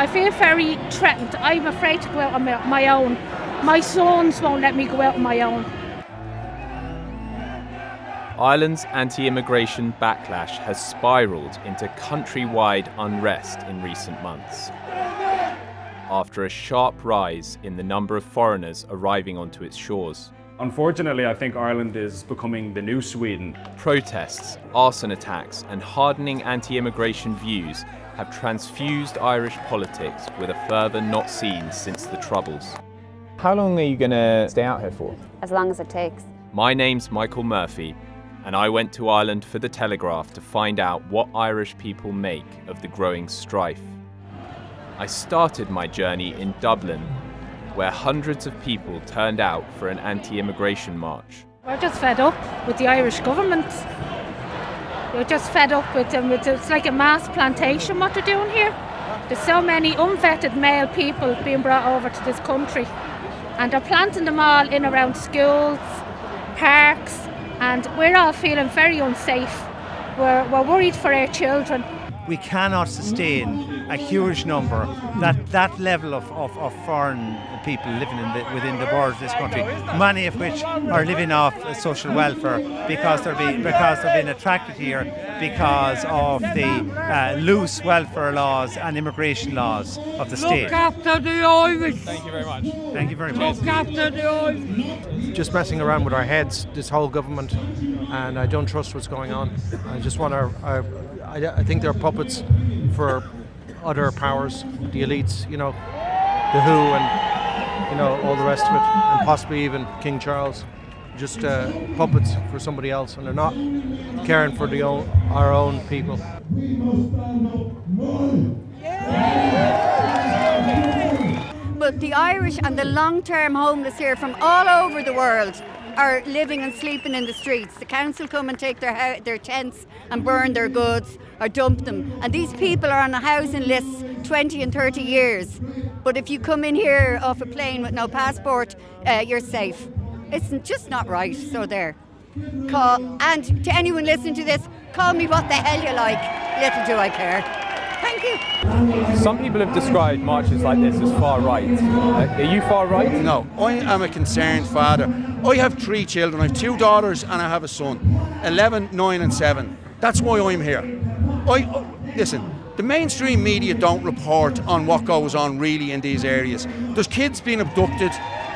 I feel very threatened. I'm afraid to go out on my own. My sons won't let me go out on my own. Ireland's anti-immigration backlash has spiralled into countrywide unrest in recent months, after a sharp rise in the number of foreigners arriving onto its shores. Unfortunately, I think Ireland is becoming the new Sweden. Protests, arson attacks, and hardening anti-immigration views have transfused Irish politics with a fervour not seen since the Troubles. How long are you going to stay out here for? As long as it takes. My name's Michael Murphy, and I went to Ireland for the Telegraph to find out what Irish people make of the growing strife. I started my journey in Dublin, where hundreds of people turned out for an anti-immigration march. We're just fed up with the Irish government. We're just fed up with them. It's like a mass plantation what they're doing here. There's so many unvetted male people being brought over to this country, and they're planting them all in around schools, parks, and we're all feeling very unsafe. We're worried for our children. We cannot sustain a huge number, that level of foreign people living within the borders of this country, many of which are living off social welfare because they're being attracted here because of the loose welfare laws and immigration laws of the state. Look after the Irish. Thank you very much. Thank you very much. Look after the Irish. Just messing around with our heads, this whole government, and I don't trust what's going on. I just want to. I think they're puppets for other powers, the elites, the WHO, and all the rest of it, and possibly even King Charles. Just puppets for somebody else, and they're not caring for our own people. But the Irish and the long-term homeless here from all over the world are living and sleeping in the streets. The council come and take their tents and burn their goods or dump them. And these people are on a housing list 20 and 30 years. But if you come in here off a plane with no passport, you're safe. It's just not right, so there. And to anyone listening to this, call me what the hell you like. Little do I care. Thank you. Some people have described marches like this as far right. Are you far right? No, I am a concerned father. I have 3 children. I have 2 daughters and I have a son, 11, 9 and 7. That's why I'm here. Listen, the mainstream media don't report on what goes on really in these areas. There's kids being abducted,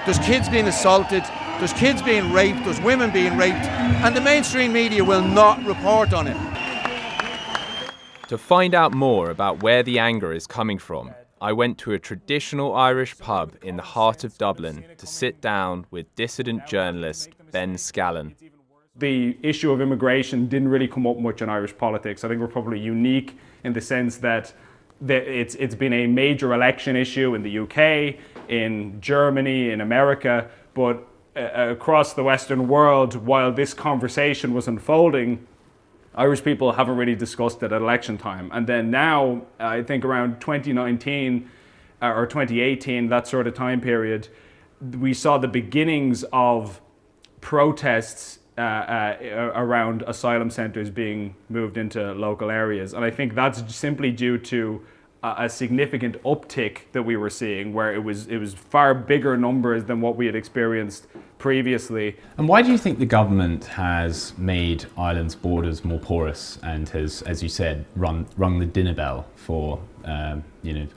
there's kids being assaulted, there's kids being raped, there's women being raped, and the mainstream media will not report on it. To find out more about where the anger is coming from, I went to a traditional Irish pub in the heart of Dublin to sit down with dissident journalist Ben Scallan. The issue of immigration didn't really come up much in Irish politics. I think we're probably unique in the sense that it's been a major election issue in the UK, in Germany, in America, but across the Western world, while this conversation was unfolding, Irish people haven't really discussed it at election time. And then now, I think around 2019 or 2018, that sort of time period, we saw the beginnings of protests around asylum centres being moved into local areas. And I think that's simply due to a significant uptick that we were seeing, where it was far bigger numbers than what we had experienced previously. And why do you think the government has made Ireland's borders more porous and has, as you said, rung the dinner bell for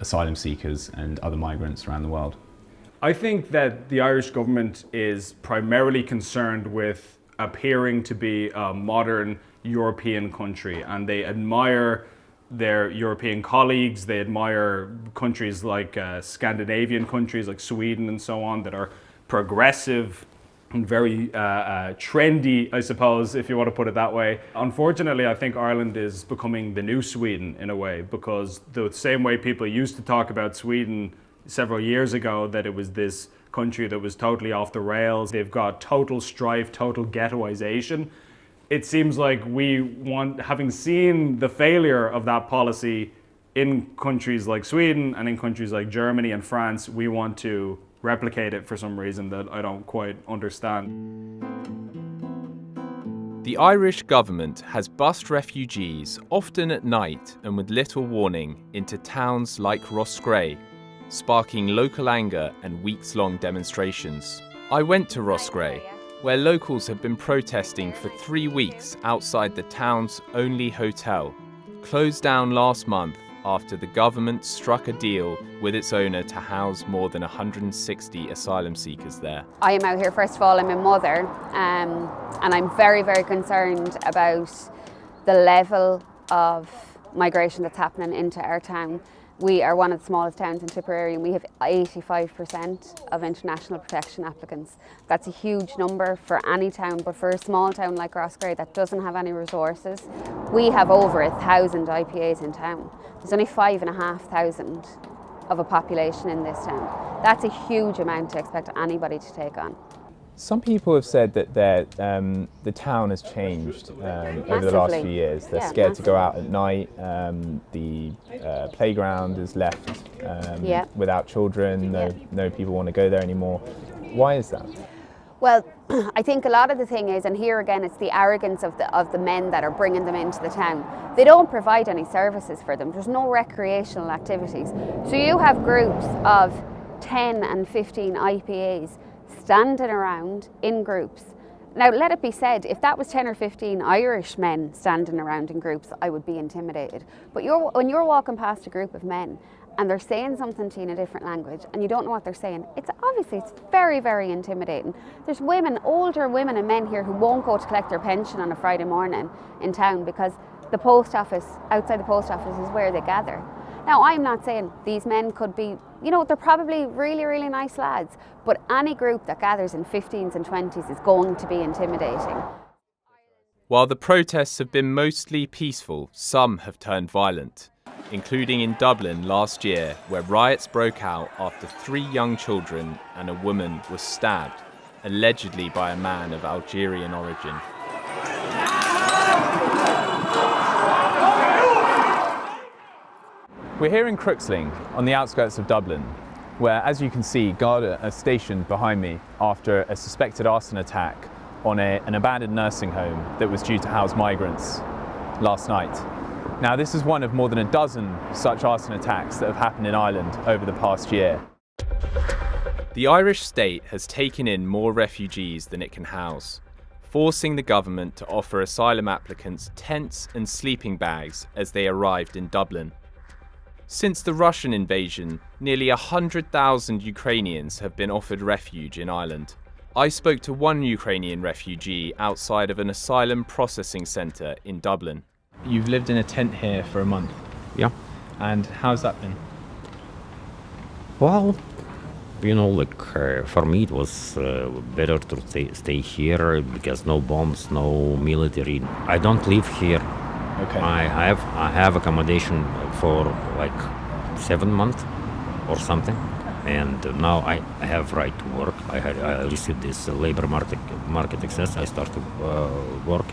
asylum seekers and other migrants around the world? I think that the Irish government is primarily concerned with appearing to be a modern European country, and they admire their European colleagues. They admire countries like Scandinavian countries like Sweden and so on that are progressive and very trendy, I suppose, if you want to put it that way. Unfortunately, I think Ireland is becoming the new Sweden in a way, because the same way people used to talk about Sweden several years ago, that it was this country that was totally off the rails, they've got total strife, total ghettoization. It seems like having seen the failure of that policy in countries like Sweden and in countries like Germany and France, we want to replicate it for some reason that I don't quite understand. The Irish government has bussed refugees, often at night and with little warning, into towns like Rosgray, sparking local anger and weeks-long demonstrations. I went to Rosgray, where locals have been protesting for 3 weeks outside the town's only hotel, closed down last month after the government struck a deal with its owner to house more than 160 asylum seekers there. I am out here, first of all, I'm a mother, and I'm very, very concerned about the level of migration that's happening into our town. We are one of the smallest towns in Tipperary and we have 85% of international protection applicants. That's a huge number for any town, but for a small town like Rosgray that doesn't have any resources, we have over 1,000 IPAs in town. There's only 5,500 of a population in this town. That's a huge amount to expect anybody to take on. Some people have said that the town has changed over the last few years. They're scared to go out at night. The playground is left without children. No people want to go there anymore. Why is that? Well, I think a lot of the thing is, and here again, it's the arrogance of the men that are bringing them into the town. They don't provide any services for them. There's no recreational activities. So you have groups of 10 and 15 IPAs standing around in groups. Now, let it be said, if that was 10 or 15 Irish men standing around in groups, I would be intimidated. But when you're walking past a group of men and they're saying something to you in a different language and you don't know what they're saying, it's very, very intimidating. There's women, older women and men here who won't go to collect their pension on a Friday morning in town because the post office, outside the post office is where they gather. Now, I'm not saying these men could be, they're probably really, really nice lads, but any group that gathers in 15s and 20s is going to be intimidating. While the protests have been mostly peaceful, some have turned violent, including in Dublin last year, where riots broke out after 3 young children and a woman was stabbed, allegedly by a man of Algerian origin. We're here in Cookling, on the outskirts of Dublin, where, as you can see, Garda are stationed behind me after a suspected arson attack on an abandoned nursing home that was due to house migrants last night. Now, this is one of more than a dozen such arson attacks that have happened in Ireland over the past year. The Irish state has taken in more refugees than it can house, forcing the government to offer asylum applicants tents and sleeping bags as they arrived in Dublin. Since the Russian invasion, nearly 100,000 Ukrainians have been offered refuge in Ireland. I spoke to one Ukrainian refugee outside of an asylum processing centre in Dublin. You've lived in a tent here for a month. Yeah. And how's that been? Well, for me it was better to stay here because no bombs, no military. I don't live here. Okay. I have accommodation for like 7 months or something, and now I have right to work. I received this labor market access. I start to work,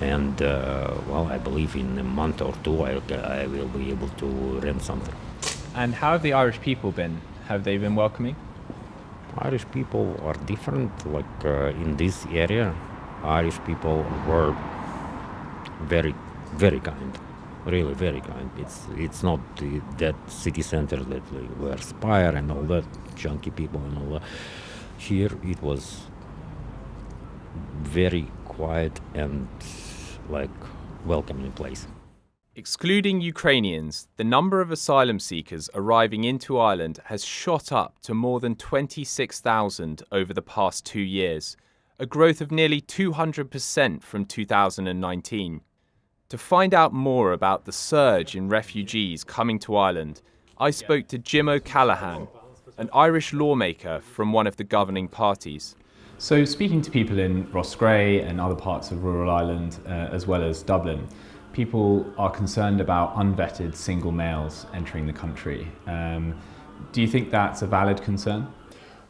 and I believe in a month or 2 I will be able to rent something. And how have the Irish people been? Have they been welcoming? Irish people are different. Like in this area, Irish people were very, very kind, really very kind. It's not that city center that were Spire and all that junky people and all that. Here it was very quiet and like welcoming place. Excluding Ukrainians, the number of asylum seekers arriving into Ireland has shot up to more than 26,000 over the past 2 years, a growth of nearly 200% from 2019. To find out more about the surge in refugees coming to Ireland, I spoke to Jim O'Callaghan, an Irish lawmaker from one of the governing parties. So speaking to people in Rosgray and other parts of rural Ireland, as well as Dublin, people are concerned about unvetted single males entering the country. Do you think that's a valid concern?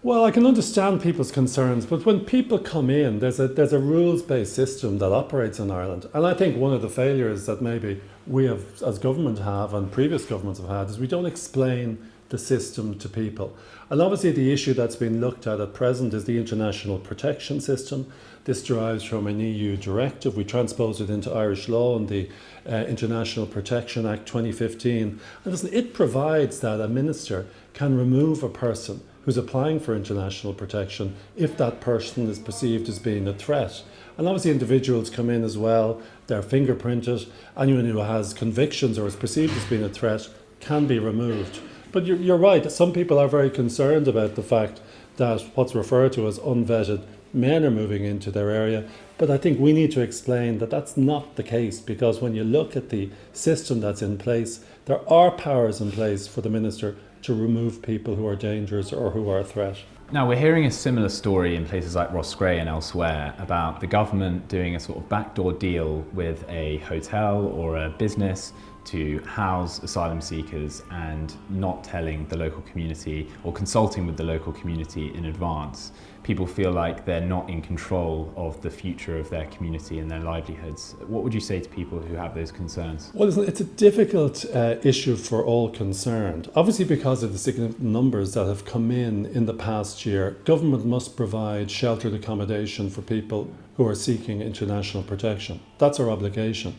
Well, I can understand people's concerns, but when people come in, there's a rules-based system that operates in Ireland. And I think one of the failures that maybe we have, as government have, and previous governments have had, is we don't explain the system to people. And obviously the issue that's been looked at present is the international protection system. This derives from an EU directive. We transposed it into Irish law in the International Protection Act 2015. And listen, it provides that a minister can remove a person who's applying for international protection if that person is perceived as being a threat. And obviously individuals come in as well, they're fingerprinted, anyone who has convictions or is perceived as being a threat can be removed. But you're right, some people are very concerned about the fact that what's referred to as unvetted men are moving into their area. But I think we need to explain that that's not the case, because when you look at the system that's in place, there are powers in place for the minister to remove people who are dangerous or who are a threat. Now, we're hearing a similar story in places like Rosgray and elsewhere about the government doing a sort of backdoor deal with a hotel or a business to house asylum seekers and not telling the local community or consulting with the local community in advance. People feel like they're not in control of the future of their community and their livelihoods. What would you say to people who have those concerns? Well, it's a difficult issue for all concerned. Obviously, because of the significant numbers that have come in the past year, government must provide sheltered accommodation for people who are seeking international protection. That's our obligation.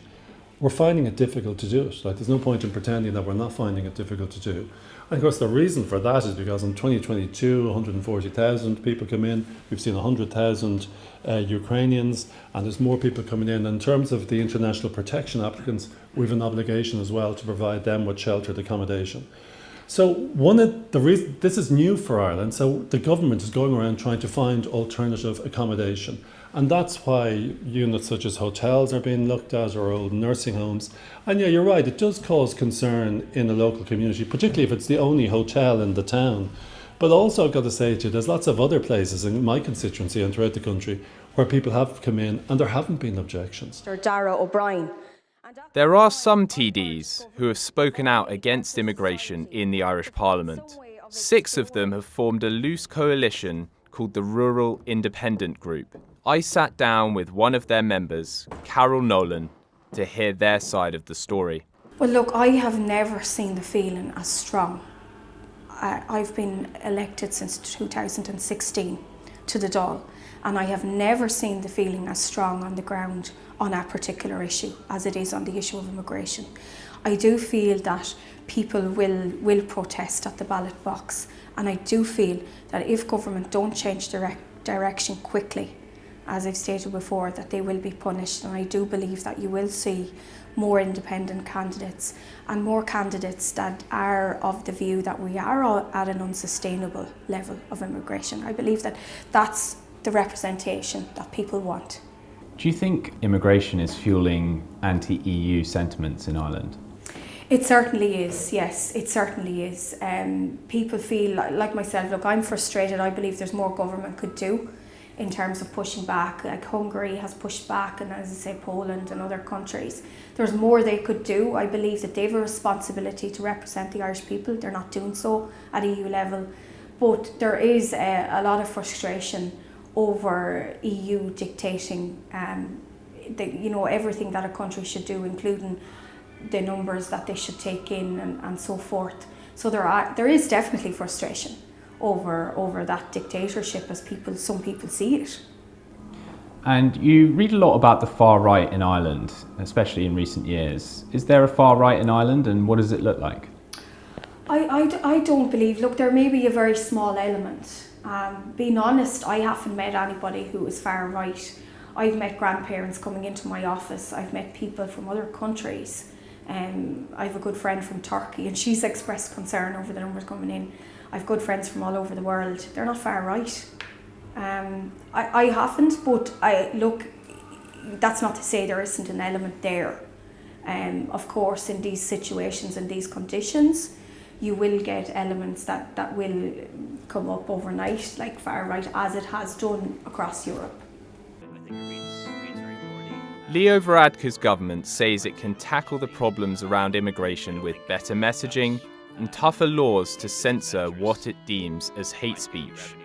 We're finding it difficult to do it. Like, there's no point in pretending that we're not finding it difficult to do. And of course, the reason for that is because in 2022, 140,000 people come in. We've seen 100,000 Ukrainians, and there's more people coming in. In terms of the international protection applicants, we have an obligation as well to provide them with sheltered accommodation. So one of the reasons, this is new for Ireland, so the government is going around trying to find alternative accommodation. And that's why units such as hotels are being looked at, or old nursing homes. And yeah, you're right, it does cause concern in a local community, particularly if it's the only hotel in the town. But also, I've got to say to you, there's lots of other places in my constituency and throughout the country where people have come in and there haven't been objections. Dara O'Brien. There are some TDs who have spoken out against immigration in the Irish Parliament. 6 of them have formed a loose coalition called the Rural Independent Group. I sat down with one of their members, Carol Nolan, to hear their side of the story. Well, look, I have never seen the feeling as strong. I've been elected since 2016 to the Dáil, and I have never seen the feeling as strong on the ground on a particular issue as it is on the issue of immigration. I do feel that people will protest at the ballot box, and I do feel that if government don't change direction quickly, as I've stated before, that they will be punished. And I do believe that you will see more independent candidates and more candidates that are of the view that we are at an unsustainable level of immigration. I believe that that's the representation that people want. Do you think immigration is fueling anti-EU sentiments in Ireland? It certainly is, yes, it certainly is. People feel like myself, look, I'm frustrated. I believe there's more government could do in terms of pushing back. Like Hungary has pushed back, and as I say, Poland and other countries. There's more they could do. I believe that they have a responsibility to represent the Irish people. They're not doing so at EU level. But there is a lot of frustration over EU dictating everything that a country should do, including the numbers that they should take in and so forth. So there is definitely frustration over that dictatorship as some people see it. And you read a lot about the far right in Ireland, especially in recent years. Is there a far right in Ireland, and what does it look like? I don't believe, look, there may be a very small element. Being honest, I haven't met anybody who is far right. I've met grandparents coming into my office. I've met people from other countries. I have a good friend from Turkey, and she's expressed concern over the numbers coming in. I've good friends from all over the world. They're not far right. I haven't, but look, that's not to say there isn't an element there. Of course, in these situations and these conditions, you will get elements that will come up overnight, like far right, as it has done across Europe. Leo Varadkar's government says it can tackle the problems around immigration with better messaging and tougher laws to censor what it deems as hate speech.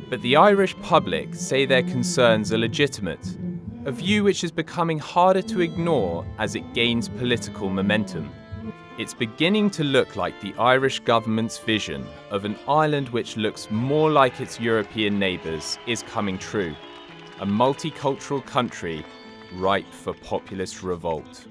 But the Irish public say their concerns are legitimate, a view which is becoming harder to ignore as it gains political momentum. It's beginning to look like the Irish government's vision of an island which looks more like its European neighbours is coming true. A multicultural country ripe for populist revolt.